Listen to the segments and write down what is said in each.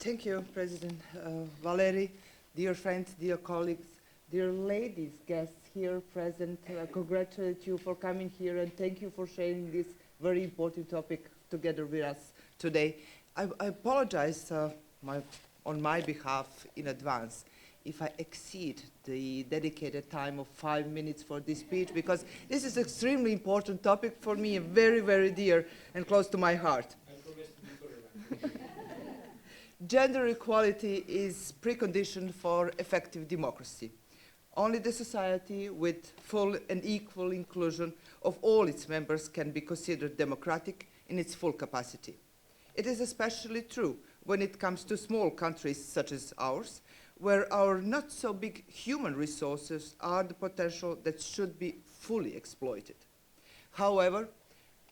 Thank you, President Valeri, dear friends, dear colleagues, dear ladies, guests here present. Congratulate you for coming here and thank you for sharing this very important topic together with us today. I apologize on my behalf in advance if I exceed the dedicated time of 5 minutes for this speech, because this is an extremely important topic for me, very, very dear and close to my heart. I promise to be tolerant. Gender equality is precondition for effective democracy. Only the society with full and equal inclusion of all its members can be considered democratic in its full capacity. It is especially true when it comes to small countries such as ours, where our not so big human resources are the potential that should be fully exploited. However,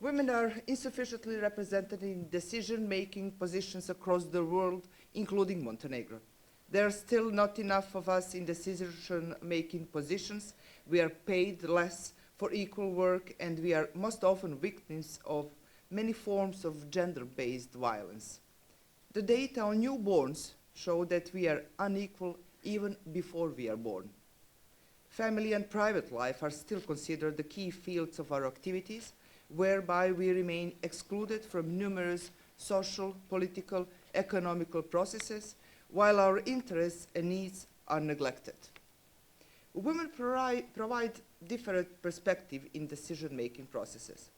women are insufficiently represented in decision-making positions across the world, including Montenegro. There are still not enough of us in decision-making positions. We are paid less for equal work, and we are most often victims of many forms of gender-based violence. The data on newborns show that we are unequal even before we are born. Family and private life are still considered the key fields of our activities, whereby we remain excluded from numerous social, political, economical processes, while our interests and needs are neglected. Women provide different perspective in decision-making processes.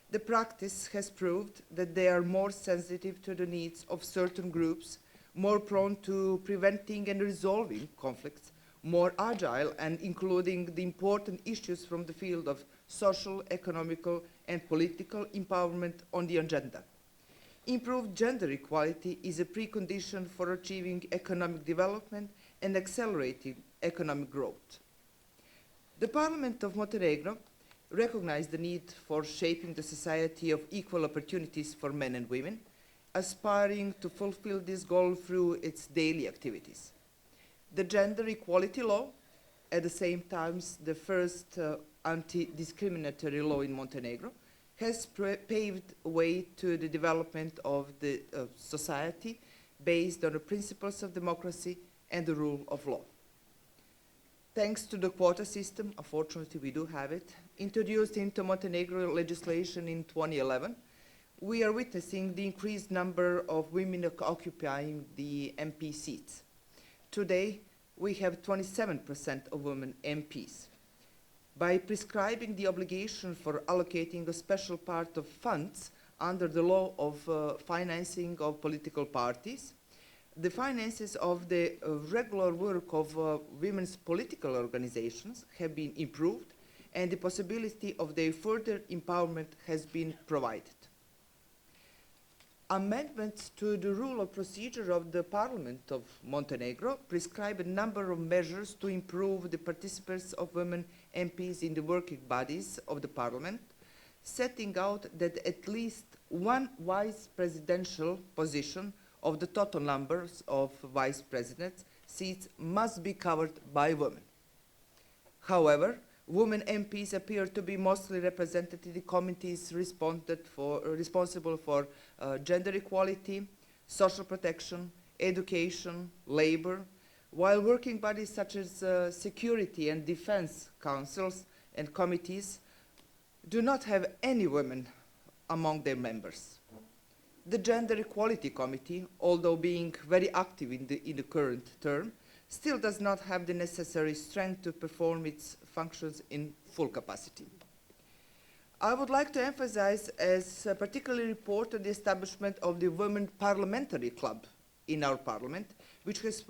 The practice has proved that they are more sensitive to the needs of certain groups, more prone to preventing and resolving conflicts, more agile and including the important issues from the field of social, economical, and political empowerment on the agenda. Improved gender equality is a precondition for achieving economic development and accelerating economic growth. The Parliament of Montenegro recognized the need for shaping the society of equal opportunities for men and women, aspiring to fulfill this goal through its daily activities. The gender equality law, at the same time the first anti-discriminatory law in Montenegro, has paved a way to the development of the society based on the principles of democracy and the rule of law. Thanks to the quota system, unfortunately we do have it, introduced into Montenegro legislation in 2011, we are witnessing the increased number of women occupying the MP seats. Today, we have 27% of women MPs. By prescribing the obligation for allocating a special part of funds under the law of financing of political parties, the finances of the regular work of women's political organizations have been improved, and the possibility of their further empowerment has been provided. Amendments to the rule of procedure of the Parliament of Montenegro prescribe a number of measures to improve the participation of women MPs in the working bodies of the Parliament, setting out that at least one vice presidential position of the total numbers of vice presidents seats must be covered by women. However, women MPs appear to be mostly represented in the committees responsible for gender equality, social protection, education, labor, while working bodies such as security and defense councils and committees do not have any women among their members. The Gender Equality Committee, although being very active in the current term, still does not have the necessary strength to perform its functions in full capacity. I would like to emphasize as particularly important the establishment of the Women Parliamentary Club in our Parliament, which has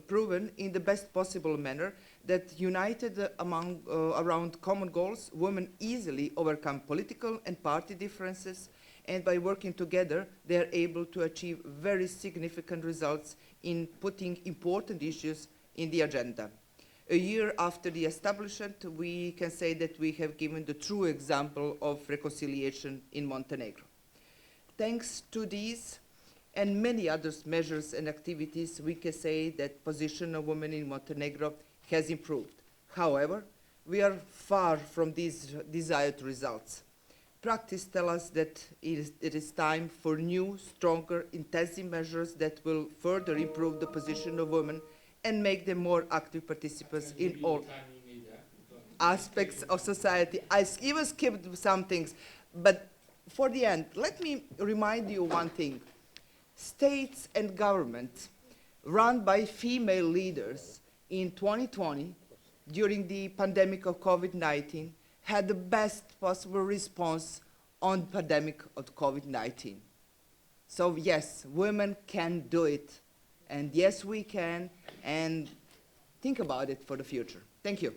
proven in the best possible manner that united around common goals, women easily overcome political and party differences, and by working together, they are able to achieve very significant results in putting important issues in the agenda. A year after the establishment, we can say that we have given the true example of reconciliation in Montenegro. Thanks to these and many other measures and activities, we can say that position of women in Montenegro has improved. However, we are far from these desired results. Practice tells us that it is time for new, stronger, intensive measures that will further improve the position of women and make them more active participants in all aspects of society. I even skipped some things, but for the end, let me remind you one thing. States and governments run by female leaders in 2020, during the pandemic of COVID-19, had the best possible response on the pandemic of COVID-19. So yes, women can do it, and yes, we can, and think about it for the future. Thank you.